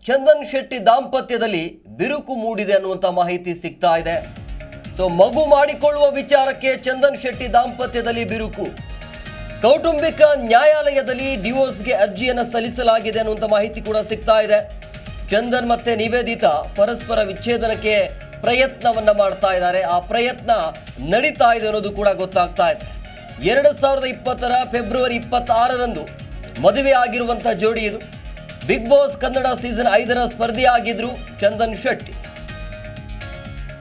ಚಂದನ್ ಶೆಟ್ಟಿ ದಾಂಪತ್ಯದಲ್ಲಿ ಬಿರುಕು ಮೂಡಿದೆ ಅನ್ನುವಂಥ ಮಾಹಿತಿ ಸಿಗ್ತಾ ಇದೆ. ಸೊ ಮಗು ಮಾಡಿಕೊಳ್ಳುವ ವಿಚಾರಕ್ಕೆ ಚಂದನ್ ಶೆಟ್ಟಿ ದಾಂಪತ್ಯದಲ್ಲಿ ಬಿರುಕು. ಕೌಟುಂಬಿಕ ನ್ಯಾಯಾಲಯದಲ್ಲಿ ಡಿವೋರ್ಸ್ಗೆ ಅರ್ಜಿಯನ್ನು ಸಲ್ಲಿಸಲಾಗಿದೆ ಅನ್ನುವಂಥ ಮಾಹಿತಿ ಕೂಡ ಸಿಗ್ತಾ ಇದೆ. ಚಂದನ್ ಮತ್ತೆ ನಿವೇದಿತಾ ಪರಸ್ಪರ ವಿಚ್ಛೇದನಕ್ಕೆ ಪ್ರಯತ್ನವನ್ನ ಮಾಡ್ತಾ ಇದ್ದಾರೆ. ಆ ಪ್ರಯತ್ನ ನಡೀತಾ ಇದೆ ಅನ್ನೋದು ಕೂಡ ಗೊತ್ತಾಗ್ತಾ ಇದೆ. 2020 ಫೆಬ್ರವರಿ 26ರಂದು ಮದುವೆ ಆಗಿರುವಂಥ ಜೋಡಿ ಇದು. ಬಿಗ್ ಬಾಸ್ ಕನ್ನಡ ಸೀಸನ್ 5ರ ಸ್ಪರ್ಧಿಯಾಗಿದ್ರು ಚಂದನ್ ಶೆಟ್ಟಿ.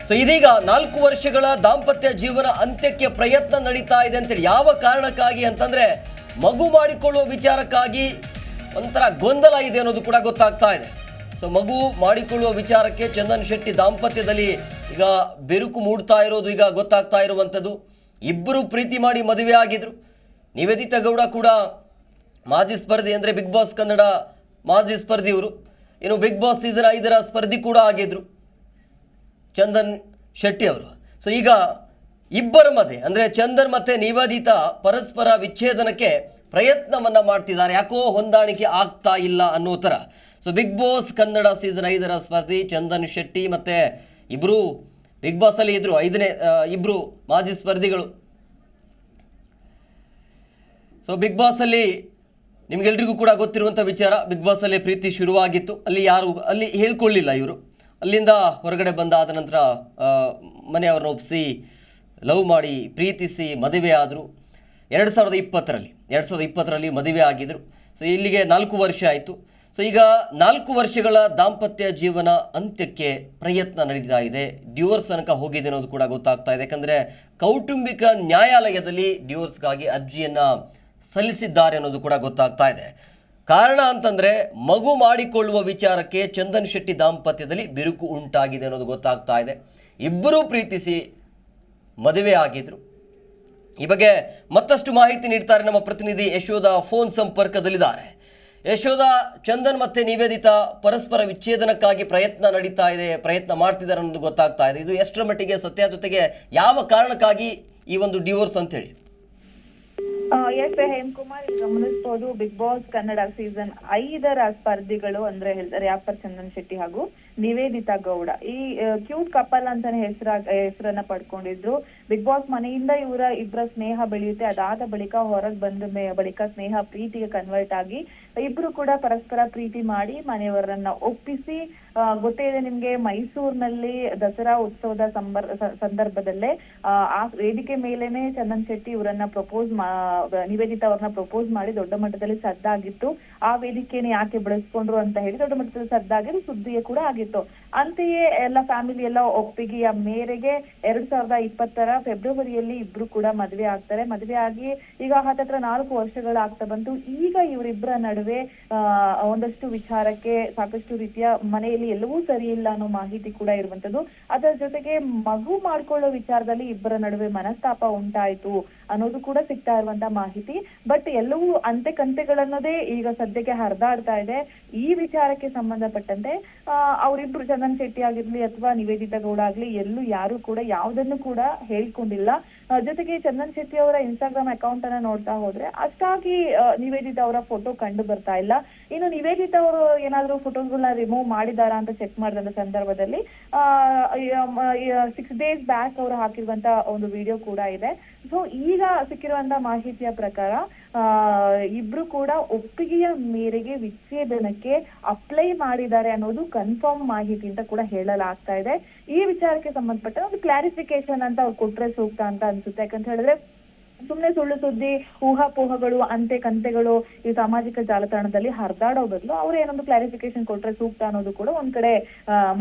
ಸೊ ಇದೀಗ 4 ವರ್ಷಗಳ ದಾಂಪತ್ಯ ಜೀವನ ಅಂತ್ಯಕ್ಕೆ ಪ್ರಯತ್ನ ನಡೀತಾ ಇದೆ ಅಂತೇಳಿ. ಯಾವ ಕಾರಣಕ್ಕಾಗಿ ಅಂತಂದ್ರೆ ಮಗು ಮಾಡಿಕೊಳ್ಳುವ ವಿಚಾರಕ್ಕಾಗಿ ಒಂಥರ ಗೊಂದಲ ಇದೆ ಅನ್ನೋದು ಕೂಡ ಗೊತ್ತಾಗ್ತಾ ಇದೆ. ಸೊ ಮಗು ಮಾಡಿಕೊಳ್ಳುವ ವಿಚಾರಕ್ಕೆ ಚಂದನ್ ಶೆಟ್ಟಿ ದಾಂಪತ್ಯದಲ್ಲಿ ಈಗ ಬಿರುಕು ಮೂಡ್ತಾ ಇರೋದು ಈಗ ಗೊತ್ತಾಗ್ತಾ ಇರುವಂಥದ್ದು. ಇಬ್ಬರು ಪ್ರೀತಿ ಮಾಡಿ ಮದುವೆ ಆಗಿದ್ರು. ನಿವೇದಿತಾ ಗೌಡ ಕೂಡ ಮಾಜಿ ಸ್ಪರ್ಧಿ, ಅಂದರೆ ಬಿಗ್ ಬಾಸ್ ಕನ್ನಡ ಮಾಜಿ ಸ್ಪರ್ಧಿ ಇವರು. ಇನ್ನು ಬಿಗ್ ಬಾಸ್ ಸೀಸನ್ 5ರ ಸ್ಪರ್ಧಿ ಕೂಡ ಆಗಿದ್ರು ಚಂದನ್ ಶೆಟ್ಟಿ ಅವರು. ಸೊ ಈಗ ಇಬ್ಬರ ಮಧ್ಯೆ ಅಂದರೆ ಚಂದನ್ ಮತ್ತು ನಿವೇದಿತಾ ಪರಸ್ಪರ ವಿಚ್ಛೇದನಕ್ಕೆ ಪ್ರಯತ್ನವನ್ನು ಮಾಡ್ತಿದ್ದಾರೆ. ಯಾಕೋ ಹೊಂದಾಣಿಕೆ ಆಗ್ತಾ ಇಲ್ಲ ಅನ್ನೋ ಥರ. So Big Boss Kannada season 5ರ ಸ್ಪರ್ಧಿ ಚಂದನ್ ಶೆಟ್ಟಿ ಮತ್ತು ಇಬ್ಬರು ಬಿಗ್ ಬಾಸಲ್ಲಿ ಇದ್ದರು. ಇಬ್ಬರು ಮಾಜಿ ಸ್ಪರ್ಧಿಗಳು. ಸೊ ಬಿಗ್ ಬಾಸಲ್ಲಿ ನಿಮಗೆಲ್ರಿಗೂ ಕೂಡ ಗೊತ್ತಿರುವಂಥ ವಿಚಾರ, ಬಿಗ್ ಬಾಸಲ್ಲೇ ಪ್ರೀತಿ ಶುರುವಾಗಿತ್ತು. ಅಲ್ಲಿ ಹೇಳ್ಕೊಳ್ಳಿಲ್ಲ ಇವರು. ಅಲ್ಲಿಂದ ಹೊರಗಡೆ ಬಂದಾದ ನಂತರ ಮನೆಯವ್ರನ್ನ ಒಪ್ಪಿಸಿ ಲವ್ ಮಾಡಿ ಪ್ರೀತಿಸಿ ಮದುವೆ ಆದರು. 2020ರಲ್ಲಿ ಮದುವೆ ಆಗಿದ್ದರು. ಸೊ ಇಲ್ಲಿಗೆ 4 ವರ್ಷ ಆಯಿತು. ಸೊ ಈಗ 4 ವರ್ಷಗಳ ದಾಂಪತ್ಯ ಜೀವನ ಅಂತ್ಯಕ್ಕೆ ಪ್ರಯತ್ನ ನಡೀತಾ ಇದೆ. ಡಿವೋರ್ಸ್ ತನಕ ಹೋಗಿದೆ ಅನ್ನೋದು ಕೂಡ ಗೊತ್ತಾಗ್ತಾ ಇದೆ. ಯಾಕಂದರೆ ಕೌಟುಂಬಿಕ ನ್ಯಾಯಾಲಯದಲ್ಲಿ ಡಿವೋರ್ಸ್ಗಾಗಿ ಅರ್ಜಿಯನ್ನು ಸಲ್ಲಿಸಿದ್ದಾರೆ ಅನ್ನೋದು ಕೂಡ ಗೊತ್ತಾಗ್ತಾ ಇದೆ. ಕಾರಣ ಅಂತಂದರೆ ಮಗು ಮಾಡಿಕೊಳ್ಳುವ ವಿಚಾರಕ್ಕೆ ಚಂದನ್ ಶೆಟ್ಟಿ ದಾಂಪತ್ಯದಲ್ಲಿ ಬಿರುಕು ಉಂಟಾಗಿದೆ ಅನ್ನೋದು ಗೊತ್ತಾಗ್ತಾ ಇದೆ. ಇಬ್ಬರೂ ಪ್ರೀತಿಸಿ ಮದುವೆ ಆಗಿದ್ರು. ಈ ಬಗ್ಗೆ ಮತ್ತಷ್ಟು ಮಾಹಿತಿ ನೀಡ್ತಾರೆ ನಮ್ಮ ಪ್ರತಿನಿಧಿ ಯಶೋಧ ಫೋನ್ ಸಂಪರ್ಕದಲ್ಲಿದ್ದಾರೆ. ಯಶೋಧ, ಚಂದನ್ ಮತ್ತು ನಿವೇದಿತಾ ಪರಸ್ಪರ ವಿಚ್ಛೇದನಕ್ಕಾಗಿ ಪ್ರಯತ್ನ ಮಾಡ್ತಿದ್ದಾರೆ ಅನ್ನೋದು ಗೊತ್ತಾಗ್ತಾ ಇದೆ. ಇದು ಎಷ್ಟರ ಮಟ್ಟಿಗೆ ಸತ್ಯ, ಜೊತೆಗೆ ಯಾವ ಕಾರಣಕ್ಕಾಗಿ ಈ ಒಂದು ಡಿವೋರ್ಸ್ ಅಂತೇಳಿ? ಎಸ್ ಹೇಮಕುಮಾರ್, ಗಮನಿಸಬಹುದು ಬಿಗ್ ಬಾಸ್ ಕನ್ನಡ ಸೀಸನ್ 5ರ ಸ್ಪರ್ಧಿಗಳು ಅಂದ್ರೆ ಹೇಳ್ತಾರೆ ಯಾಫರ್ ಚಂದನ್ ಶೆಟ್ಟಿ ಹಾಗೂ ನಿವೇದಿತಾ ಗೌಡ. ಈ ಕ್ಯೂಟ್ ಕಪಲ್ ಅಂತಾನೆ ಹೆಸರನ್ನ ಪಡ್ಕೊಂಡಿದ್ರು. ಬಿಗ್ ಬಾಸ್ ಮನೆಯಿಂದ ಇಬ್ಬರ ಸ್ನೇಹ ಬೆಳೆಯುತ್ತೆ. ಅದಾದ ಬಳಿಕ ಹೊರಗೆ ಬಂದ ಬಳಿಕ ಸ್ನೇಹ ಪ್ರೀತಿಗೆ ಕನ್ವರ್ಟ್ ಆಗಿ ಇಬ್ರು ಕೂಡ ಪರಸ್ಪರ ಪ್ರೀತಿ ಮಾಡಿ ಮನೆಯವರನ್ನ ಒಪ್ಪಿಸಿ, ಗೊತ್ತೇ ಇದೆ ನಿಮ್ಗೆ, ಮೈಸೂರಿನಲ್ಲಿ ದಸರಾ ಉತ್ಸವದ ಸಂದರ್ಭದಲ್ಲೇ ಆ ವೇದಿಕೆ ಮೇಲೇನೆ ಚಂದನ್ ಶೆಟ್ಟಿ ಇವರನ್ನ ನಿವೇದಿತಾ ಅವ್ರನ್ನ ಪ್ರಪೋಸ್ ಮಾಡಿ ದೊಡ್ಡ ಮಟ್ಟದಲ್ಲಿ ಸದ್ದಾಗಿತ್ತು. ಆ ವೇದಿಕೆನ ಯಾಕೆ ಬಳಸ್ಕೊಂಡ್ರು ಅಂತ ಹೇಳಿ ದೊಡ್ಡ ಮಟ್ಟದಲ್ಲಿ ಸದ್ದಾಗಿದ್ದು ಸುದ್ದಿಯೇ ಕೂಡ ಆಗಿತ್ತು. ಅಂತೆಯೇ ಎಲ್ಲ ಫ್ಯಾಮಿಲಿ ಎಲ್ಲ ಒಪ್ಪಿಗೆಯ ಮೇರೆಗೆ 2020ರ ಫೆಬ್ರವರಿಯಲ್ಲಿ ಇಬ್ರು ಕೂಡ ಮದುವೆ ಆಗ್ತಾರೆ. ಮದುವೆ ಆಗಿ ಈಗ ಹತ್ತತ್ರ 4 ವರ್ಷಗಳಾಗ್ತಾ ಬಂತು. ಈಗ ಇವರಿಬ್ಬರ ನಡುವೆ ಒಂದಷ್ಟು ವಿಚಾರಕ್ಕೆ ಸಾಕಷ್ಟು ರೀತಿಯ ಮನೆಯಲ್ಲಿ ಎಲ್ಲವೂ ಸರಿ ಇಲ್ಲ ಅನ್ನೋ ಮಾಹಿತಿ ಕೂಡ ಇರುವಂತದ್ದು. ಅದರ ಜೊತೆಗೆ ಮಗು ಮಾಡ್ಕೊಳ್ಳೋ ವಿಚಾರದಲ್ಲಿ ಇಬ್ಬರ ನಡುವೆ ಮನಸ್ತಾಪ ಉಂಟಾಯ್ತು ಅನ್ನೋದು ಕೂಡ ಸಿಗ್ತಾ ಇರುವಂತ ಮಾಹಿತಿ. ಬಟ್ ಎಲ್ಲವೂ ಅಂತೆಕಂತೆಗಳನ್ನೋದೇ ಈಗ ಸದ್ಯಕ್ಕೆ ಹರಿದಾಡ್ತಾ ಇದೆ. ಈ ವಿಚಾರಕ್ಕೆ ಸಂಬಂಧಪಟ್ಟಂತೆ ಅವರಿಬ್ರು ಚಂದನ್ ಶೆಟ್ಟಿ ಆಗಿರ್ಲಿ ಅಥವಾ ನಿವೇದಿತಾ ಗೌಡ ಆಗ್ಲಿ ಎಲ್ಲೂ ಯಾರು ಕೂಡ ಯಾವುದನ್ನು ಕೂಡ ಹೇಳ್ಕೊಂಡಿಲ್ಲ. ಜೊತೆಗೆ ಚಂದನ್ ಶೆಟ್ಟಿ ಅವರ ಇನ್ಸ್ಟಾಗ್ರಾಮ್ ಅಕೌಂಟ್ ಅನ್ನ ನೋಡ್ತಾ ಹೋದ್ರೆ ಅಷ್ಟಾಗಿ ನಿವೇದಿತಾ ಅವರ ಫೋಟೋ ಕಂಡು ಬರ್ತಾ ಇಲ್ಲ. ಇನ್ನು ನಿವೇದಿತಾ ಅವರು ಏನಾದ್ರು ಫೋಟೋಸ್ಗಳನ್ನ ರಿಮೂವ್ ಮಾಡಿದಾರಾ ಅಂತ ಚೆಕ್ ಮಾಡಿದಂತ ಸಂದರ್ಭದಲ್ಲಿ 6 days ಬ್ಯಾಕ್ ಅವರು ಹಾಕಿರುವಂತ ಒಂದು ವಿಡಿಯೋ ಕೂಡ ಇದೆ. ಸೊ ಈಗ ಸಿಕ್ಕಿರುವಂತ ಮಾಹಿತಿಯ ಪ್ರಕಾರ ಇಬ್ರು ಕೂಡ ಒಪ್ಪಿಗೆಯ ಮೇರೆಗೆ ವಿಚ್ಛೇದನಕ್ಕೆ ಅಪ್ಲೈ ಮಾಡಿದ್ದಾರೆ ಅನ್ನೋದು ಕನ್ಫರ್ಮ್ ಮಾಹಿತಿ ಅಂತ ಕೂಡ ಹೇಳಲಾಗ್ತಾ ಇದೆ. ಈ ವಿಚಾರಕ್ಕೆ ಸಂಬಂಧಪಟ್ಟ ಒಂದು ಕ್ಲಾರಿಫಿಕೇಶನ್ ಅಂತ ಅವ್ರು ಕೊಟ್ರೆ ಸೂಕ್ತ ಅಂತ ಅನ್ಸುತ್ತೆ. ಯಾಕಂತ ಹೇಳಿದ್ರೆ ಸುಮ್ನೆ ಸುಳ್ಳು ಸುದ್ದಿ, ಊಹಾಪೋಹಗಳು, ಕಂತೆಗಳು ಈ ಸಾಮಾಜಿಕ ಜಾಲತಾಣದಲ್ಲಿ ಹರಿದಾಡೋ ಬದಲು ಅವ್ರು ಏನೊಂದು ಕ್ಲಾರಿಫಿಕೇಶನ್ ಕೊಟ್ರೆ ಸೂಕ್ತ ಅನ್ನೋದು ಕೂಡ ಒಂದ್ ಕಡೆ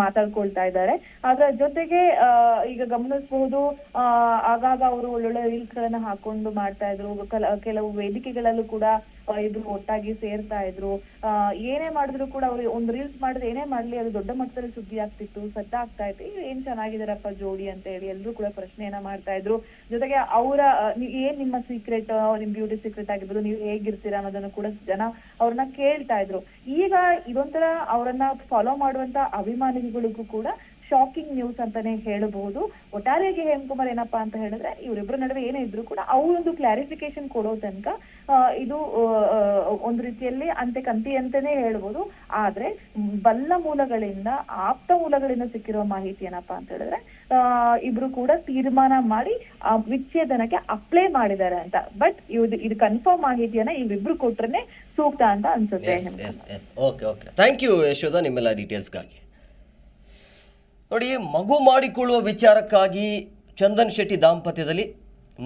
ಮಾತಾಡ್ಕೊಳ್ತಾ ಇದ್ದಾರೆ. ಅದರ ಜೊತೆಗೆ ಈಗ ಗಮನಿಸಬಹುದು, ಆಗಾಗ ಅವರು ಒಳ್ಳೊಳ್ಳೆ ರೀಲ್ಸ್ ಗಳನ್ನ ಹಾಕೊಂಡು ಮಾಡ್ತಾ ಇದ್ರು. ಕೆಲವು ವೇದಿಕೆಗಳಲ್ಲೂ ಕೂಡ ಇಬ್ರು ಒಟ್ಟಾಗಿ ಸೇರ್ತಾ ಇದ್ರು. ಏನೇ ಮಾಡಿದ್ರು ಕೂಡ ಅವ್ರು ಒಂದು ರೀಲ್ಸ್ ಮಾಡಿದ್ರೆ ಏನೇ ಮಾಡ್ಲಿ ಅದು ದೊಡ್ಡ ಮಟ್ಟದಲ್ಲಿ ಸುದ್ದಿ ಆಗ್ತಿತ್ತು, ಸದ್ದಾಗ್ತಾ ಇತ್ತು. ಏನ್ ಚೆನ್ನಾಗಿದಾರಪ್ಪ ಜೋಡಿ ಅಂತ ಹೇಳಿ ಎಲ್ರು ಕೂಡ ಪ್ರಶ್ನೆಯನ್ನ ಮಾಡ್ತಾ ಇದ್ರು. ಜೊತೆಗೆ ಅವರ ಏನ್ ನಿಮ್ಮ ಸೀಕ್ರೆಟ್, ನಿಮ್ ಬ್ಯೂಟಿ ಸೀಕ್ರೆಟ್ ಆಗಿರ್ಬೋದು, ನೀವು ಹೇಗಿರ್ತೀರಾ ಅನ್ನೋದನ್ನು ಕೂಡ ಜನ ಅವ್ರನ್ನ ಕೇಳ್ತಾ ಇದ್ರು. ಈಗ ಇದೊಂಥರ ಅವರನ್ನ ಫಾಲೋ ಮಾಡುವಂತ ಅಭಿಮಾನಿಗಳಿಗೂ ಕೂಡ ಶಾಕಿಂಗ್ ನ್ಯೂಸ್ ಅಂತಾನೆ ಹೇಳಬಹುದು. ಒಟ್ಟಾರೆಯಾಗಿ ಹೇಮಕುಮಾರ್ ಏನಪ್ಪಾ ಅಂತ ಹೇಳಿದ್ರೆ ಇವರಿಬ್ಬರ ನಡುವೆ ಏನೇ ಇದ್ರು ಕೂಡ ಅವರೊಂದು ಕ್ಲಾರಿಫಿಕೇಶನ್ ಕೊಡೋ ತನಕ ಇದು ಒಂದು ರೀತಿಯಲ್ಲಿ ಕಂತಿ ಅಂತಾನೆ ಹೇಳ್ಬೋದು. ಆದ್ರೆ ಬಲ್ಲ ಮೂಲಗಳಿಂದ, ಆಪ್ತ ಮೂಲಗಳಿಂದ ಸಿಕ್ಕಿರುವ ಮಾಹಿತಿ ಏನಪ್ಪಾ ಅಂತ ಹೇಳಿದ್ರೆ ಇಬ್ರು ಕೂಡ ತೀರ್ಮಾನ ಮಾಡಿ ವಿಚ್ಛೇದನಕ್ಕೆ ಅಪ್ಲೈ ಮಾಡಿದ್ದಾರೆ ಅಂತ. ಬಟ್ ಇದು ಕನ್ಫರ್ಮ್ ಮಾಹಿತಿಯನ್ನ ಇವ್ರಿಬ್ರು ಕೊಟ್ರೆ ಸೂಕ್ತ ಅಂತ ಅನ್ಸುತ್ತೆ. Okay okay, thank you Yashodha ನಿಮ್ಮೆಲ್ಲ ಡೀಟೇಲ್ಸ್ಗಾಗಿ. ನೋಡಿ, ಮಗು ಮಾಡಿಕೊಳ್ಳುವ ವಿಚಾರಕ್ಕಾಗಿ ಚಂದನ್ ಶೆಟ್ಟಿ ದಾಂಪತ್ಯದಲ್ಲಿ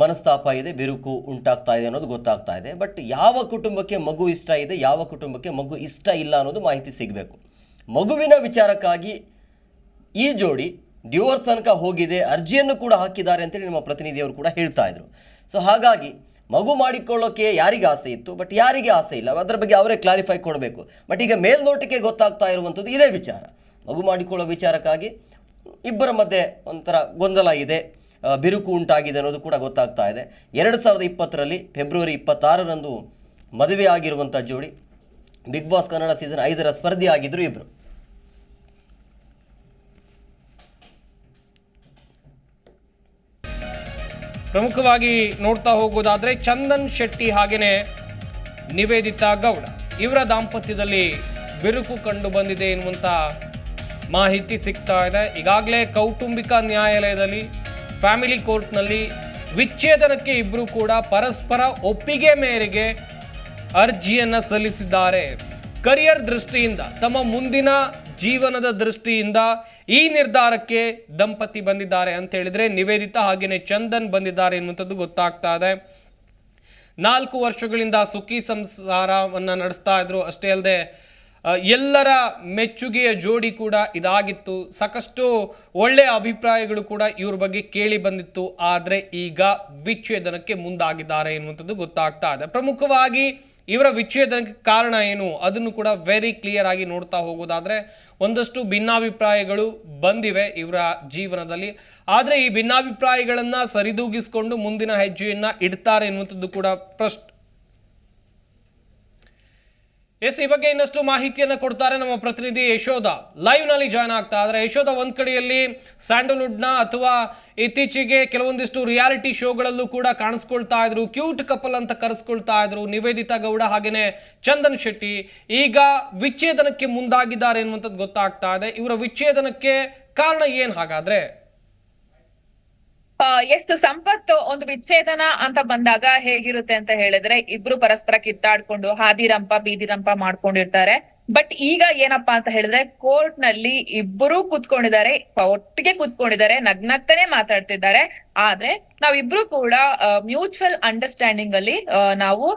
ಮನಸ್ತಾಪ ಇದೆ, ಬಿರುಕು ಉಂಟಾಗ್ತಾ ಇದೆ ಅನ್ನೋದು ಗೊತ್ತಾಗ್ತಾ ಇದೆ. ಬಟ್ ಯಾವ ಕುಟುಂಬಕ್ಕೆ ಮಗು ಇಷ್ಟ ಇದೆ, ಯಾವ ಕುಟುಂಬಕ್ಕೆ ಮಗು ಇಷ್ಟ ಇಲ್ಲ ಅನ್ನೋದು ಮಾಹಿತಿ ಸಿಗಬೇಕು. ಮಗುವಿನ ವಿಚಾರಕ್ಕಾಗಿ ಈ ಜೋಡಿ ಡಿವೋರ್ಸ್ ತನಕ ಹೋಗಿದೆ, ಅರ್ಜಿಯನ್ನು ಕೂಡ ಹಾಕಿದ್ದಾರೆ ಅಂತೇಳಿ ನಮ್ಮ ಪ್ರತಿನಿಧಿಯವರು ಕೂಡ ಹೇಳ್ತಾ ಇದ್ರು. ಸೊ ಹಾಗಾಗಿ ಮಗು ಮಾಡಿಕೊಳ್ಳೋಕ್ಕೆ ಯಾರಿಗೆ ಆಸೆ ಇತ್ತು, ಬಟ್ ಯಾರಿಗೆ ಆಸೆ ಇಲ್ಲ, ಅದರ ಬಗ್ಗೆ ಅವರೇ ಕ್ಲಾರಿಫೈ ಕೊಡಬೇಕು. ಬಟ್ ಈಗ ಮೇಲ್ನೋಟಕ್ಕೆ ಗೊತ್ತಾಗ್ತಾ ಇರುವಂಥದ್ದು ಇದೇ ವಿಚಾರ. ಮಗು ಮಾಡಿಕೊಳ್ಳೋ ವಿಚಾರಕ್ಕಾಗಿ ಇಬ್ಬರ ಮಧ್ಯೆ ಒಂಥರ ಗೊಂದಲ ಇದೆ, ಬಿರುಕು ಉಂಟಾಗಿದೆ ಅನ್ನೋದು ಕೂಡ ಗೊತ್ತಾಗ್ತಾ ಇದೆ. 2020ರಲ್ಲಿ ಫೆಬ್ರವರಿ 26ರಂದು ಮದುವೆ ಆಗಿರುವಂಥ ಜೋಡಿ ಬಿಗ್ ಬಾಸ್ ಕನ್ನಡ ಸೀಸನ್ 5ರ ಸ್ಪರ್ಧಿ ಆಗಿದ್ರು ಇಬ್ಬರು. ಪ್ರಮುಖವಾಗಿ ನೋಡ್ತಾ ಹೋಗೋದಾದ್ರೆ ಚಂದನ್ ಶೆಟ್ಟಿ ಹಾಗೆಯೇ ನಿವೇದಿತಾ ಗೌಡ ಇವರ ದಾಂಪತ್ಯದಲ್ಲಿ ಬಿರುಕು ಕಂಡು ಬಂದಿದೆ ಎನ್ನುವಂಥ ಮಾಹಿತಿ ಸಿಗ್ತಾ ಇದೆ. ಈಗಾಗಲೇ ಕೌಟುಂಬಿಕ ನ್ಯಾಯಾಲಯದಲ್ಲಿ, ಫ್ಯಾಮಿಲಿ ಕೋರ್ಟ್ನಲ್ಲಿ ವಿಚ್ಛೇದನಕ್ಕೆ ಇಬ್ಬರು ಕೂಡ ಪರಸ್ಪರ ಒಪ್ಪಿಗೆ ಮೇರೆಗೆ ಅರ್ಜಿಯನ್ನು ಸಲ್ಲಿಸಿದ್ದಾರೆ. ಕರಿಯರ್ ದೃಷ್ಟಿಯಿಂದ, ತಮ್ಮ ಮುಂದಿನ ಜೀವನದ ದೃಷ್ಟಿಯಿಂದ ಈ ನಿರ್ಧಾರಕ್ಕೆ ದಂಪತಿ ಬಂದಿದ್ದಾರೆ ಅಂತ ಹೇಳಿದ್ರೆ ನಿವೇದಿತಾ ಹಾಗೆಯೇ ಚಂದನ್ ಬಂದಿದ್ದಾರೆ ಎನ್ನುವಂಥದ್ದು ಗೊತ್ತಾಗ್ತಾ ಇದೆ. 4 ವರ್ಷಗಳಿಂದ ಸುಖಿ ಸಂಸಾರವನ್ನು ನಡೆಸ್ತಾ ಇದ್ರು. ಅಷ್ಟೇ ಅಲ್ಲದೆ ಎಲ್ಲರ ಮೆಚ್ಚುಗೆಯ ಜೋಡಿ ಕೂಡ ಇದಾಗಿತ್ತು. ಸಾಕಷ್ಟು ಒಳ್ಳೆಯ ಅಭಿಪ್ರಾಯಗಳು ಕೂಡ ಇವ್ರ ಬಗ್ಗೆ ಕೇಳಿ ಬಂದಿತ್ತು. ಆದರೆ ಈಗ ವಿಚ್ಛೇದನಕ್ಕೆ ಮುಂದಾಗಿದ್ದಾರೆ ಎನ್ನುವಂಥದ್ದು ಗೊತ್ತಾಗ್ತಾ ಇದೆ. ಪ್ರಮುಖವಾಗಿ ಇವರ ವಿಚ್ಛೇದನಕ್ಕೆ ಕಾರಣ ಏನು ಅದನ್ನು ಕೂಡ ವೆರಿ ಕ್ಲಿಯರ್ ಆಗಿ ನೋಡ್ತಾ ಹೋಗೋದಾದ್ರೆ ಒಂದಷ್ಟು ಭಿನ್ನಾಭಿಪ್ರಾಯಗಳು ಬಂದಿವೆ ಇವರ ಜೀವನದಲ್ಲಿ. ಆದರೆ ಈ ಭಿನ್ನಾಭಿಪ್ರಾಯಗಳನ್ನು ಸರಿದೂಗಿಸಿಕೊಂಡು ಮುಂದಿನ ಹೆಜ್ಜೆಯನ್ನು ಇಡ್ತಾರೆ ಎನ್ನುವಂಥದ್ದು ಕೂಡ ಈ ಬಗ್ಗೆ ಇನ್ನಷ್ಟು ಮಾಹಿತಿಯನ್ನು ಕೊಡ್ತಾರೆ ನಮ್ಮ ಪ್ರತಿನಿಧಿ ಯಶೋಧ. ಲೈವ್ ನಲ್ಲಿ ಜಾಯ್ನ್ ಆಗ್ತಾ ಇದ್ದಾರೆ. ಯಶೋಧ, ಒಂದ್ ಕಡೆಯಲ್ಲಿ ಸ್ಯಾಂಡಲ್ವುಡ್ನ ಅಥವಾ ಇತ್ತೀಚೆಗೆ ಕೆಲವೊಂದಿಷ್ಟು ರಿಯಾಲಿಟಿ ಶೋಗಳಲ್ಲೂ ಕೂಡ ಕಾಣಿಸ್ಕೊಳ್ತಾ ಇದ್ರು, ಕ್ಯೂಟ್ ಕಪಲ್ ಅಂತ ಕರೆಸ್ಕೊಳ್ತಾ ಇದ್ರು ನಿವೇದಿತಾ ಗೌಡ ಹಾಗೇನೆ ಚಂದನ್ ಶೆಟ್ಟಿ. ಈಗ ವಿಚ್ಛೇದನಕ್ಕೆ ಮುಂದಾಗಿದ್ದಾರೆ ಎನ್ನುವಂಥದ್ದು ಗೊತ್ತಾಗ್ತಾ ಇದೆ. ಇವರ ವಿಚ್ಛೇದನಕ್ಕೆ ಕಾರಣ ಏನ್ ಹಾಗಾದ್ರೆ? ಎಷ್ಟು ಸಂಪತ್ತು ಒಂದು ವಿಚ್ಛೇದನ ಅಂತ ಬಂದಾಗ ಹೇಗಿರುತ್ತೆ ಅಂತ ಹೇಳಿದ್ರೆ ಇಬ್ರು ಪರಸ್ಪರ ಕಿತ್ತಾಡ್ಕೊಂಡು ಹಾದಿರಂಪ ಬೀದಿರಂಪ ಮಾಡ್ಕೊಂಡಿರ್ತಾರೆ. ಬಟ್ ಈಗ ಏನಪ್ಪಾ ಅಂತ ಹೇಳಿದ್ರೆ ಕೋರ್ಟ್ ನಲ್ಲಿ ಇಬ್ಬರು ಕೂತ್ಕೊಂಡಿದ್ದಾರೆ, ಒಟ್ಟಿಗೆ ಕೂತ್ಕೊಂಡಿದ್ದಾರೆ, ನಗ್ನಗ್ತಾನೆ ಮಾತಾಡ್ತಿದ್ದಾರೆ. ಆದ್ರೆ ನಾವಿಬ್ರು ಕೂಡ ಮ್ಯೂಚುವಲ್ ಅಂಡರ್ಸ್ಟ್ಯಾಂಡಿಂಗ್ ಅಲ್ಲಿ ನಾವು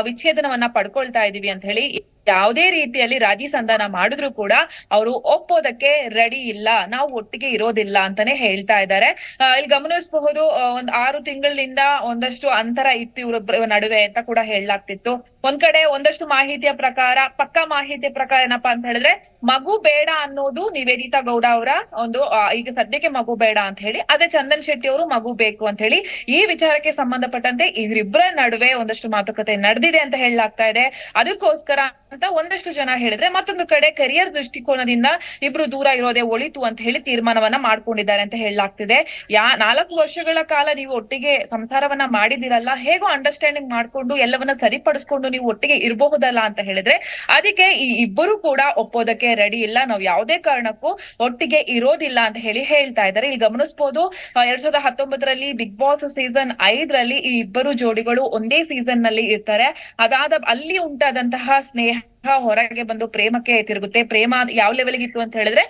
ವಿಚ್ಛೇದನವನ್ನ ಪಡ್ಕೊಳ್ತಾ ಇದೀವಿ ಅಂತ ಹೇಳಿ ಯಾವುದೇ ರೀತಿಯಲ್ಲಿ ರಾಜಿ ಸಂಧಾನ ಮಾಡಿದ್ರು ಕೂಡ ಅವರು ಒಪ್ಪೋದಕ್ಕೆ ರೆಡಿ ಇಲ್ಲ, ನಾವು ಒಟ್ಟಿಗೆ ಇರೋದಿಲ್ಲ ಅಂತಾನೆ ಹೇಳ್ತಾ ಇದ್ದಾರೆ. ಇಲ್ಲಿ ಗಮನಿಸಬಹುದು, ಒಂದ್ 6 ತಿಂಗಳಿಂದ ಒಂದಷ್ಟು ಅಂತರ ಇತ್ತು ಇವ್ರ ನಡುವೆ ಅಂತ ಕೂಡ ಹೇಳಲಾಗ್ತಿತ್ತು. ಒಂದ್ ಕಡೆ ಒಂದಷ್ಟು ಮಾಹಿತಿಯ ಪ್ರಕಾರ, ಪಕ್ಕಾ ಮಾಹಿತಿಯ ಪ್ರಕಾರ ಏನಪ್ಪಾ ಅಂತ ಹೇಳಿದ್ರೆ ಮಗು ಬೇಡ ಅನ್ನೋದು ನಿವೇದಿತಾ ಗೌಡ ಅವರ ಒಂದು ಈಗ ಸದ್ಯಕ್ಕೆ ಮಗು ಬೇಡ ಅಂತ ಹೇಳಿ, ಅದೇ ಚಂದನ್ ಶೆಟ್ಟಿ ಅವರು ಮಗು ಬೇಕು ಅಂತ ಹೇಳಿ ಈ ವಿಚಾರಕ್ಕೆ ಸಂಬಂಧಪಟ್ಟಂತೆ ಇವರಿಬ್ಬರ ನಡುವೆ ಒಂದಷ್ಟು ಮಾತುಕತೆ ನಡೆದಿದೆ ಅಂತ ಹೇಳಲಾಗ್ತಾ ಇದೆ. ಅದಕ್ಕೋಸ್ಕರ ಅಂತ ಒಂದಷ್ಟು ಜನ ಹೇಳಿದ್ರೆ, ಮತ್ತೊಂದು ಕಡೆ ಕರಿಯರ್ ದೃಷ್ಟಿಕೋನದಿಂದ ಇಬ್ರು ದೂರ ಇರೋದೇ ಒಳಿತು ಅಂತ ಹೇಳಿ ತೀರ್ಮಾನವನ್ನ ಮಾಡ್ಕೊಂಡಿದ್ದಾರೆ ಅಂತ ಹೇಳಲಾಗ್ತಿದೆ. 4 ವರ್ಷಗಳ ಕಾಲ ನೀವು ಒಟ್ಟಿಗೆ ಸಂಸಾರವನ್ನ ಮಾಡಿದಿರಲ್ಲ, ಹೇಗೋ ಅಂಡರ್ಸ್ಟ್ಯಾಂಡಿಂಗ್ ಮಾಡ್ಕೊಂಡು ಎಲ್ಲವನ್ನ ಸರಿಪಡಿಸ್ಕೊಂಡು ನೀವು ಒಟ್ಟಿಗೆ ಇರಬಹುದಲ್ಲ ಅಂತ ಹೇಳಿದ್ರೆ ಅದಕ್ಕೆ ಈ ಇಬ್ಬರು ಕೂಡ ಒಪ್ಪೋದಕ್ಕೆ ರೆಡಿ ಇಲ್ಲ, ನಾವು ಯಾವುದೇ ಕಾರಣಕ್ಕೂ ಒಟ್ಟಿಗೆ ಇರೋದಿಲ್ಲ ಅಂತ ಹೇಳಿ ಹೇಳ್ತಾ ಇದ್ದಾರೆ. ಇಲ್ಲಿ ಗಮನಿಸಬಹುದು, 2019ರಲ್ಲಿ ಬಿಗ್ ಬಾಸ್ ಸೀಸನ್ 5ರಲ್ಲಿ ಈ ಇಬ್ಬರು ಜೋಡಿಗಳು ಒಂದೇ ಸೀಸನ್ ನಲ್ಲಿ ಇರ್ತಾರೆ. ಅದಾದ ಅಲ್ಲಿ ಉಂಟಾದಂತಹ ಸ್ನೇಹ ಹೊರಗೆ ಬಂದು ಪ್ರೇಮಕ್ಕೆ ತಿರುಗುತ್ತೆ. ಪ್ರೇಮ ಯಾವ ಲೆವೆಲ್ಗೆ ಇತ್ತು ಅಂತ ಹೇಳಿದ್ರೆ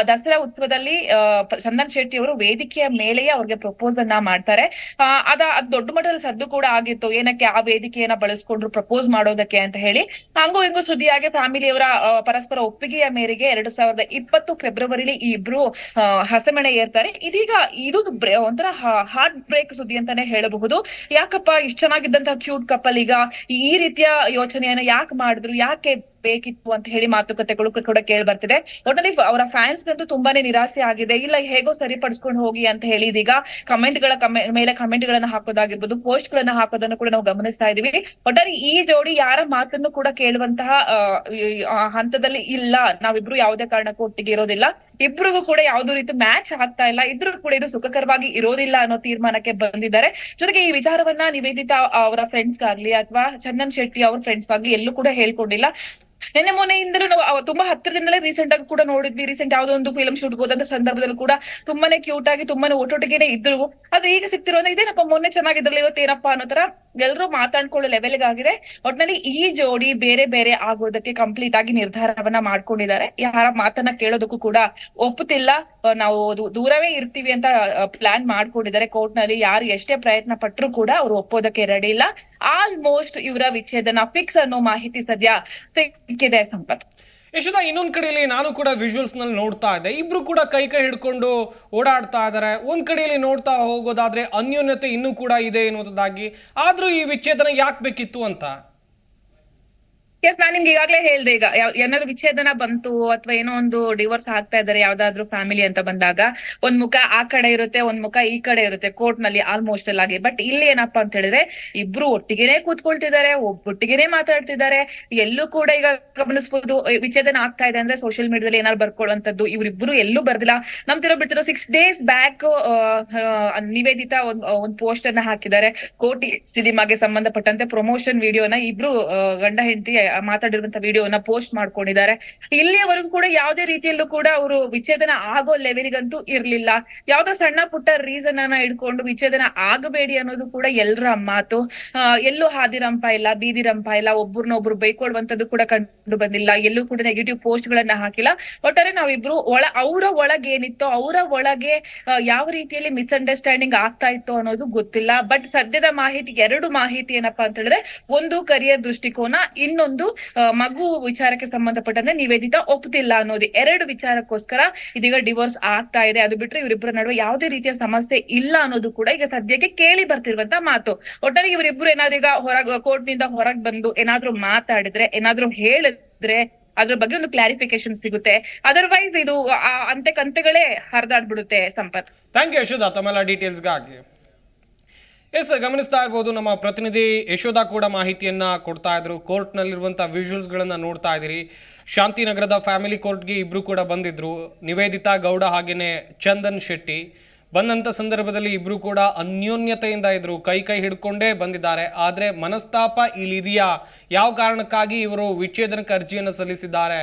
ದಸರಾ ಉತ್ಸವದಲ್ಲಿ ಚಂದನ್ ಶೆಟ್ಟಿ ಅವರು ವೇದಿಕೆಯ ಮೇಲೆಯೇ ಅವ್ರಿಗೆ ಪ್ರಪೋಸ್ ಅನ್ನ ಮಾಡ್ತಾರೆ. ಅದು ದೊಡ್ಡ ಮಟ್ಟದಲ್ಲಿ ಸದ್ದು ಕೂಡ ಆಗಿತ್ತು, ಏನಕ್ಕೆ ಆ ವೇದಿಕೆಯನ್ನ ಬಳಸ್ಕೊಂಡ್ರು ಪ್ರಪೋಸ್ ಮಾಡೋದಕ್ಕೆ ಅಂತ ಹೇಳಿ. ಹಂಗೂ ಹಿಂಗೂ ಸುದ್ದಿಯಾಗಿ ಫ್ಯಾಮಿಲಿಯವರ ಪರಸ್ಪರ ಒಪ್ಪಿಗೆಯ ಮೇರೆಗೆ 2020 ಫೆಬ್ರವರಿಲಿ ಈ ಇಬ್ರು ಹಸೆಮಣೆ ಏರ್ತಾರೆ. ಇದೀಗ ಇದು ಒಂಥರ ಹಾರ್ಟ್ ಬ್ರೇಕ್ ಸುದ್ದಿ ಅಂತಾನೆ ಹೇಳಬಹುದು. ಯಾಕಪ್ಪ ಇಷ್ಟು ಚೆನ್ನಾಗಿದ್ದಂತಹ ಕ್ಯೂಟ್ ಕಪಲ್ ಈಗ ಈ ರೀತಿಯ ಯೋಚನೆಯನ್ನ ಯಾಕೆ ಮಾಡಿದ್ರು, ಯಾಕೆ ಬೇಕಿತ್ತು ಅಂತ ಹೇಳಿ ಮಾತುಕತೆಗಳು ಕೂಡ ಕೇಳಿ ಬರ್ತಿದೆ. ಒಟ್ಟಿನಲ್ಲಿ ಅವರ ಫ್ಯಾನ್ಸ್ ಗಂತೂ ತುಂಬಾನೇ ನಿರಾಸೆ ಆಗಿದೆ. ಇಲ್ಲ ಹೇಗೋ ಸರಿಪಡಿಸ್ಕೊಂಡು ಹೋಗಿ ಅಂತ ಹೇಳಿ ಇದೀಗ ಮೇಲೆ ಕಮೆಂಟ್ ಗಳನ್ನ ಹಾಕೋದಾಗಿರ್ಬೋದು, ಪೋಸ್ಟ್ ಗಳನ್ನ ಹಾಕೋದನ್ನು ಕೂಡ ನಾವು ಗಮನಿಸ್ತಾ ಇದೀವಿ. ಒಟ್ಟಾರೆ ಈ ಜೋಡಿ ಯಾರ ಮಾತನ್ನು ಕೂಡ ಕೇಳುವಂತಹ ಹಂತದಲ್ಲಿ ಇಲ್ಲ. ನಾವಿಬ್ರು ಯಾವುದೇ ಕಾರಣಕ್ಕೂ ಒಟ್ಟಿಗೆ ಇರೋದಿಲ್ಲ, ಇಬ್ರಿಗೂ ಕೂಡ ಯಾವುದೋ ರೀತಿ ಮ್ಯಾಚ್ ಆಗ್ತಾ ಇಲ್ಲ, ಇದ್ರೂ ಕೂಡ ಇದು ಸುಖಕರವಾಗಿ ಇರೋದಿಲ್ಲ ಅನ್ನೋ ತೀರ್ಮಾನಕ್ಕೆ ಬಂದಿದ್ದಾರೆ. ಜೊತೆಗೆ ಈ ವಿಚಾರವನ್ನ ನಿವೇದಿತಾ ಅವರ ಫ್ರೆಂಡ್ಸ್ ಗಾಗ್ಲಿ ಅಥವಾ ಚಂದನ್ ಶೆಟ್ಟಿ ಅವ್ರ ಫ್ರೆಂಡ್ಸ್ ಗಾಗ್ಲಿ ಎಲ್ಲೂ ಕೂಡ ಹೇಳ್ಕೊಂಡಿಲ್ಲ. ನಿನ್ನೆ ಮೊನ್ನೆಯಿಂದಲೂ ನಾವು ತುಂಬಾ ಹತ್ತಿರದಿಂದಲೇ ರೀಸೆಂಟ್ ಆಗಿ ಕೂಡ ನೋಡಿದ್ವಿ. ರೀಸೆಂಟ್ ಯಾವ್ದೋ ಒಂದು ಫಿಲ್ಮ್ ಶೂಟ್ ಹೋದಂತ ಸಂದರ್ಭದಲ್ಲೂ ಕೂಡ ತುಂಬಾನೇ ಕ್ಯೂಟ್ ಆಗಿ ತುಂಬಾನೇ ಒಟ್ಟೊಟ್ಟಿಗೆನೆ ಇದ್ರು. ಅದು ಈಗ ಸಿಗ್ತಿರೋದು ಇದೇನಪ್ಪ ಮೊನ್ನೆ ಚೆನ್ನಾಗಿದ್ರಲ್ಲ ಇವತ್ತೇನಪ್ಪಾ ಅನ್ನೋ ತರ ಎಲ್ಲರೂ ಮಾತಾಡ್ಕೊಳ್ಳೋ ಲೆವೆಲ್ಗೆ ಆಗಿದೆ. ಒಟ್ನಲ್ಲಿ ಈ ಜೋಡಿ ಬೇರೆ ಬೇರೆ ಆಗೋದಕ್ಕೆ ಕಂಪ್ಲೀಟ್ ಆಗಿ ನಿರ್ಧಾರವನ್ನ ಮಾಡ್ಕೊಂಡಿದ್ದಾರೆ. ಯಾರ ಮಾತನ್ನ ಕೇಳೋದಕ್ಕೂ ಕೂಡ ಒಪ್ಪುತ್ತಿಲ್ಲ, ನಾವು ದೂರವೇ ಇರ್ತೀವಿ ಅಂತ ಪ್ಲಾನ್ ಮಾಡ್ಕೊಂಡಿದ್ದಾರೆ. ಕೋರ್ಟ್ ನಲ್ಲಿ ಯಾರು ಎಷ್ಟೇ ಪ್ರಯತ್ನ ಪಟ್ಟರು ಕೂಡ ಅವ್ರು ಒಪ್ಪೋದಕ್ಕೆ ರೆಡಿ ಇಲ್ಲ. ಆಲ್ಮೋಸ್ಟ್ ಇವರ ವಿಚ್ಛೇದನ ಫಿಕ್ಸ್ ಅನ್ನೋ ಮಾಹಿತಿ ಸದ್ಯ ಸಿಕ್ಕಿದೆ. ಸಂಪತ್, ಯಶೋಧ, ಇನ್ನೊಂದ್ ಕಡೆಯಲ್ಲಿ ನಾನು ಕೂಡ ವಿಜುವಲ್ಸ್ ನಲ್ಲಿ ನೋಡ್ತಾ ಇದ್ದೆ, ಇಬ್ರು ಕೂಡ ಕೈ ಹಿಡ್ಕೊಂಡು ಓಡಾಡ್ತಾ ಇದ್ದಾರೆ. ಒಂದ್ ಕಡೆಯಲ್ಲಿ ನೋಡ್ತಾ ಹೋಗೋದಾದ್ರೆ ಅನ್ಯೋನ್ಯತೆ ಇನ್ನೂ ಕೂಡ ಇದೆ ಎನ್ನುವುದಾಗಿ. ಆದ್ರೂ ಈ ವಿಚ್ಛೇದನ ಯಾಕೆ ಬೇಕಿತ್ತು ಅಂತ ಎಸ್, ನಾನ್ ನಿಮ್ಗೆ ಈಗಾಗಲೇ ಹೇಳ್ದೆ. ಈಗ ಏನಾದ್ರು ವಿಚ್ಛೇದನ ಬಂತು ಅಥವಾ ಏನೋ ಒಂದು ಡಿವೋರ್ಸ್ ಆಗ್ತಾ ಇದಾರೆ ಯಾವ್ದಾದ್ರು ಫ್ಯಾಮಿಲಿ ಅಂತ ಬಂದಾಗ ಒಂದ್ ಮುಖ ಆ ಕಡೆ ಇರುತ್ತೆ, ಒಂದ್ ಮುಖ ಈ ಕಡೆ ಇರುತ್ತೆ ಕೋರ್ಟ್ ನಲ್ಲಿ ಆಲ್ಮೋಸ್ಟ್ ಎಲ್ಲ ಆಗಿ. ಬಟ್ ಇಲ್ಲಿ ಏನಪ್ಪಾ ಅಂತ ಹೇಳಿದ್ರೆ ಇಬ್ರು ಒಟ್ಟಿಗೆನೆ ಕೂತ್ಕೊಳ್ತಿದ್ದಾರೆ, ಒಟ್ಟಿಗೆನೆ ಮಾತಾಡ್ತಿದ್ದಾರೆ. ಎಲ್ಲೂ ಕೂಡ ಈಗ ಗಮನಿಸಬಹುದು ವಿಚ್ಛೇದನ ಆಗ್ತಾ ಇದೆ ಅಂದ್ರೆ ಸೋಷಿಯಲ್ ಮೀಡಿಯಾದಲ್ಲಿ ಏನಾದ್ರು ಬರ್ಕೊಳ್ಳುವಂತದ್ದು ಇವ್ರಿಬ್ರು ಎಲ್ಲೂ ಬರ್ದಿಲ್ಲ. ನಮ್ತಿರೋ ಬಿಡ್ತಿರೋ 6 days ಬ್ಯಾಕ್ ನಿವೇದಿತಾ ಒಂದ್ ಪೋಸ್ಟ್ ಅನ್ನ ಹಾಕಿದ್ದಾರೆ. ಕೋಟಿ ಸಿನಿಮಾಗೆ ಸಂಬಂಧಪಟ್ಟಂತೆ ಪ್ರಮೋಷನ್ ವಿಡಿಯೋನ ಇಬ್ರು ಗಂಡ ಹೆಂಡತಿ ಮಾತಾಡಿರುವಂತ ವಿಡಿಯೋನ ಪೋಸ್ಟ್ ಮಾಡ್ಕೊಂಡಿದ್ದಾರೆ. ಇಲ್ಲಿಯವರೆಗೂ ಕೂಡ ಯಾವುದೇ ರೀತಿಯಲ್ಲೂ ಕೂಡ ಅವರು ವಿಚ್ಛೇದನ ಆಗೋ ಲೆವೆಲ್ಗಂತೂ ಇರ್ಲಿಲ್ಲ. ಯಾವ್ದೋ ಸಣ್ಣ ಪುಟ್ಟ ರೀಸನ್ ಅನ್ನ ಇಟ್ಕೊಂಡು ವಿಚ್ಛೇದನ ಆಗಬೇಡಿ ಅನ್ನೋದು ಕೂಡ ಎಲ್ಲರ ಮಾತು. ಎಲ್ಲೂ ಹಾದಿರಂಪ ಇಲ್ಲ, ಬೀದಿರಂಪ ಇಲ್ಲ, ಒಬ್ರನ್ನೊಬ್ರು ಬೈಕೊಳ್ಳುವಂತದ್ದು ಕೂಡ ಕಂಡು ಬಂದಿಲ್ಲ. ಎಲ್ಲೂ ಕೂಡ ನೆಗೆಟಿವ್ ಪೋಸ್ಟ್ ಗಳನ್ನ ಹಾಕಿಲ್ಲ. ಒಟ್ಟಾರೆ ನಾವಿಬ್ರು ಅವರ ಒಳಗೆ ಏನಿತ್ತೋ ಅವರ ಒಳಗೆ ಯಾವ ರೀತಿಯಲ್ಲಿ ಮಿಸ್ಅಂಡರ್ಸ್ಟ್ಯಾಂಡಿಂಗ್ ಆಗ್ತಾ ಇತ್ತು ಅನ್ನೋದು ಗೊತ್ತಿಲ್ಲ. ಬಟ್ ಸದ್ಯದ ಮಾಹಿತಿ 2 ಮಾಹಿತಿ ಏನಪ್ಪಾ ಅಂತ ಹೇಳಿದ್ರೆ, ಒಂದು ಕರಿಯರ್ ದೃಷ್ಟಿಕೋನ, ಇನ್ನೊಂದು ಮಗು ವಿಚಾರಕ್ಕೆ ಸಂಬಂಧಪಟ್ಟಂತೆ ನಿವೇದಿತಾ ಒಪ್ಪುತ್ತಿಲ್ಲ ಅನ್ನೋದು. 2 ವಿಚಾರಕ್ಕೋಸ್ಕರ ಇದೀಗ ಡಿವೋರ್ಸ್ ಆಗ್ತಾ ಇದೆ. ಅದು ಬಿಟ್ರೆ ಇವರಿಬ್ಬರ ನಡುವೆ ಯಾವುದೇ ರೀತಿಯ ಸಮಸ್ಯೆ ಇಲ್ಲ ಅನ್ನೋದು ಕೂಡ ಈಗ ಸದ್ಯಕ್ಕೆ ಕೇಳಿ ಬರ್ತಿರುವಂತ ಮಾತು. ಒಟ್ಟಾರೆ ಇವರಿಬ್ರು ಏನಾದ್ರು ಈಗ ಕೋರ್ಟ್ ನಿಂದ ಹೊರಗೆ ಬಂದು ಏನಾದ್ರು ಮಾತಾಡಿದ್ರೆ, ಏನಾದ್ರು ಹೇಳಿದ್ರೆ ಅದ್ರ ಬಗ್ಗೆ ಒಂದು ಕ್ಲಾರಿಫಿಕೇಶನ್ ಸಿಗುತ್ತೆ. ಅದರ್ವೈಸ್ ಇದು ಅಂತೆಗಳೇ ಹರಿದಾಡ್ಬಿಡುತ್ತೆ. ಸಂಪತ್, ಥ್ಯಾಂಕ್ ಯು ಯಶೋಧ ತಮ್ಮೆಲ್ಲ ಡೀಟೇಲ್ಸ್ಗಾಗಿ. ಎಸ್, ಗಮನಿಸ್ತಾ ಇರ್ಬೋದು, ನಮ್ಮ ಪ್ರತಿನಿಧಿ ಯಶೋಧ ಕೂಡ ಮಾಹಿತಿಯನ್ನು ಕೊಡ್ತಾ ಇದ್ರು. ಕೋರ್ಟ್ನಲ್ಲಿರುವಂಥ ವಿಜುವಲ್ಸ್ಗಳನ್ನು ನೋಡ್ತಾ ಇದ್ದೀರಿ. ಶಾಂತಿನಗರದ ಫ್ಯಾಮಿಲಿ ಕೋರ್ಟ್ಗೆ ಇಬ್ಬರು ಕೂಡ ಬಂದಿದ್ದರು, ನಿವೇದಿತಾ ಗೌಡ ಹಾಗೆಯೇ ಚಂದನ್ ಶೆಟ್ಟಿ. ಬಂದಂಥ ಸಂದರ್ಭದಲ್ಲಿ ಇಬ್ಬರು ಕೂಡ ಅನ್ಯೋನ್ಯತೆಯಿಂದ ಇದ್ದರು, ಕೈ ಹಿಡ್ಕೊಂಡೇ ಬಂದಿದ್ದಾರೆ. ಆದರೆ ಮನಸ್ತಾಪ ಇಲ್ಲಿದೆಯಾ, ಯಾವ ಕಾರಣಕ್ಕಾಗಿ ಇವರು ವಿಚ್ಛೇದನಕ್ಕೆ ಅರ್ಜಿಯನ್ನು ಸಲ್ಲಿಸಿದ್ದಾರೆ,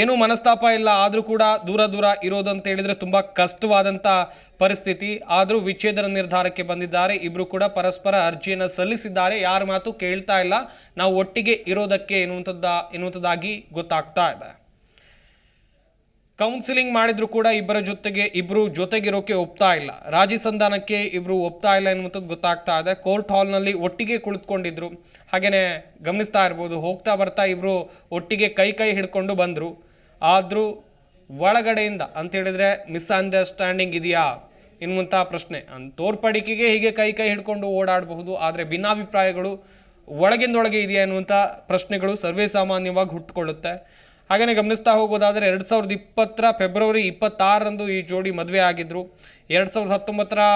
ಏನೂ ಮನಸ್ತಾಪ ಇಲ್ಲ, ಆದರೂ ಕೂಡ ದೂರ ಇರೋದು ಅಂತ ಹೇಳಿದರೆ ತುಂಬ ಕಷ್ಟವಾದಂಥ ಪರಿಸ್ಥಿತಿ. ಆದರೂ ವಿಚ್ಛೇದನ ನಿರ್ಧಾರಕ್ಕೆ ಬಂದಿದ್ದಾರೆ. ಇಬ್ಬರು ಕೂಡ ಪರಸ್ಪರ ಅರ್ಜಿಯನ್ನು ಸಲ್ಲಿಸಿದ್ದಾರೆ. ಯಾರ ಮಾತು ಕೇಳ್ತಾ ಇಲ್ಲ, ನಾವು ಒಟ್ಟಿಗೆ ಇರೋದಕ್ಕೆ ಎನ್ನುವಂಥದ್ದಾಗಿ ಗೊತ್ತಾಗ್ತಾ ಇದೆ. ಕೌನ್ಸಿಲಿಂಗ್ ಮಾಡಿದ್ರು ಕೂಡ ಇಬ್ಬರು ಜೊತೆಗಿರೋಕೆ ಒಪ್ತಾ ಇಲ್ಲ, ರಾಜಿ ಸಂಧಾನಕ್ಕೆ ಇಬ್ಬರು ಒಪ್ತಾ ಇಲ್ಲ ಎನ್ನುವಂಥದ್ದು ಗೊತ್ತಾಗ್ತಾ ಇದೆ. ಕೋರ್ಟ್ ಹಾಲ್ನಲ್ಲಿ ಒಟ್ಟಿಗೆ ಕುಳಿತುಕೊಂಡಿದ್ರು. ಹಾಗೆಯೇ ಗಮನಿಸ್ತಾ ಇರ್ಬೋದು, ಹೋಗ್ತಾ ಬರ್ತಾ ಇಬ್ಬರು ಒಟ್ಟಿಗೆ ಕೈ ಹಿಡ್ಕೊಂಡು ಬಂದರು. ಆದರೂ ಒಳಗಡೆಯಿಂದ ಅಂತೇಳಿದರೆ ಮಿಸ್ಅಂಡರ್ಸ್ಟ್ಯಾಂಡಿಂಗ್ ಇದೆಯಾ ಎನ್ನುವಂಥ ಪ್ರಶ್ನೆ. ತೋರ್ಪಡಿಕೆಗೆ ಹೀಗೆ ಕೈ ಹಿಡ್ಕೊಂಡು ಓಡಾಡಬಹುದು, ಆದರೆ ಭಿನ್ನಾಭಿಪ್ರಾಯಗಳು ಒಳಗಿಂದೊಳಗೆ ಇದೆಯಾ ಎನ್ನುವಂಥ ಪ್ರಶ್ನೆಗಳು ಸರ್ವೇ ಸಾಮಾನ್ಯವಾಗಿ ಹುಟ್ಟುಕೊಳ್ಳುತ್ತೆ. ಹಾಗೆಯೇ ಗಮನಿಸ್ತಾ ಹೋಗೋದಾದರೆ 2020 ಫೆಬ್ರವರಿ 26ರಂದು ಈ ಜೋಡಿ ಮದುವೆ ಆಗಿದ್ದರು. 2019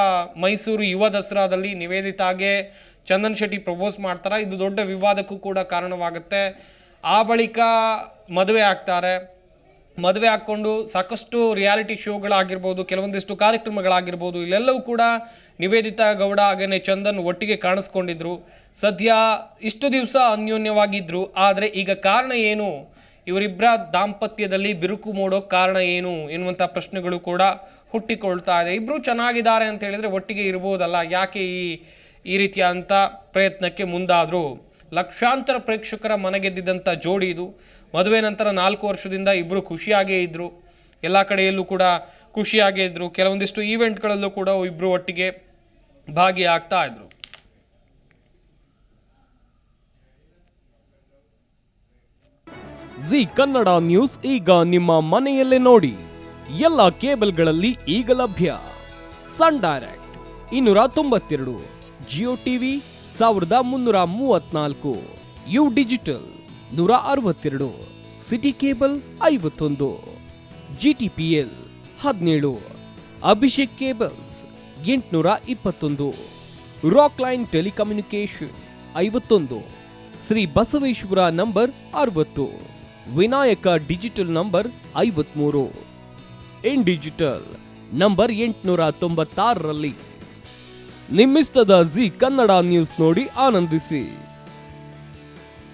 ಮೈಸೂರು ಯುವ ದಸರಾದಲ್ಲಿ ನಿವೇದಿತಾಗೆ ಚಂದನ್ ಶೆಟ್ಟಿ ಪ್ರಪೋಸ್ ಮಾಡ್ತಾರೆ. ಇದು ದೊಡ್ಡ ವಿವಾದಕ್ಕೂ ಕೂಡ ಕಾರಣವಾಗುತ್ತೆ. ಆ ಬಳಿಕ ಮದುವೆ ಆಗ್ತಾರೆ. ಮದುವೆ ಹಾಕ್ಕೊಂಡು ಸಾಕಷ್ಟು ರಿಯಾಲಿಟಿ ಶೋಗಳಾಗಿರ್ಬೋದು, ಕೆಲವೊಂದಿಷ್ಟು ಕಾರ್ಯಕ್ರಮಗಳಾಗಿರ್ಬೋದು, ಇಲ್ಲೆಲ್ಲವೂ ಕೂಡ ನಿವೇದಿತಾ ಗೌಡ ಹಾಗೆಯೇ ಚಂದನ್ ಒಟ್ಟಿಗೆ ಕಾಣಿಸ್ಕೊಂಡಿದ್ರು. ಸದ್ಯ ಇಷ್ಟು ದಿವಸ ಅನ್ಯೋನ್ಯವಾಗಿದ್ದರು. ಆದರೆ ಈಗ ಕಾರಣ ಏನು, ಇವರಿಬ್ಬರ ದಾಂಪತ್ಯದಲ್ಲಿ ಬಿರುಕು ಮೂಡೋ ಕಾರಣ ಏನು ಎನ್ನುವಂಥ ಪ್ರಶ್ನೆಗಳು ಕೂಡ ಹುಟ್ಟಿಕೊಳ್ತಾ ಇದೆ. ಇಬ್ಬರು ಚೆನ್ನಾಗಿದ್ದಾರೆ ಅಂತ ಹೇಳಿದರೆ ಒಟ್ಟಿಗೆ ಇರ್ಬೋದಲ್ಲ, ಯಾಕೆ ಈ ರೀತಿಯಾದಂಥ ಪ್ರಯತ್ನಕ್ಕೆ ಮುಂದಾದರು? ಲಕ್ಷಾಂತರ ಪ್ರೇಕ್ಷಕರ ಮನಗೆದ್ದಿದ್ದಂಥ ಜೋಡಿ ಇದು. ಮದುವೆ ನಂತರ 4 ವರ್ಷದಿಂದ ಇಬ್ಬರು ಖುಷಿಯಾಗೇ ಇದ್ದರು, ಎಲ್ಲ ಕಡೆಯಲ್ಲೂ ಕೂಡ ಖುಷಿಯಾಗೇ ಇದ್ದರು. ಕೆಲವೊಂದಿಷ್ಟು ಈವೆಂಟ್ಗಳಲ್ಲೂ ಕೂಡ ಇಬ್ಬರು ಒಟ್ಟಿಗೆ ಭಾಗಿಯಾಗ್ತಾ ಇದ್ರು. ಜಿ ಕನ್ನಡ ನ್ಯೂಸ್ ಈಗ ನಿಮ್ಮ ಮನೆಯಲ್ಲೇ ನೋಡಿ. ಎಲ್ಲ ಕೇಬಲ್ಗಳಲ್ಲಿ ಈಗ ಲಭ್ಯ. Sun Direct 292, Jio TV 1334, U digital 162, city cable 51, GTPL 17, Abhishek cables 821, rock line telecommunication 51, Shri Basaveshwara number 60, Vinayaka digital number 53, in digital number 896ರಲ್ಲಿ ನಿಮ್ಮಿಸ್ತದ ಜಿ ಕನ್ನಡ ನ್ಯೂಸ್ ನೋಡಿ ಆನಂದಿಸಿ.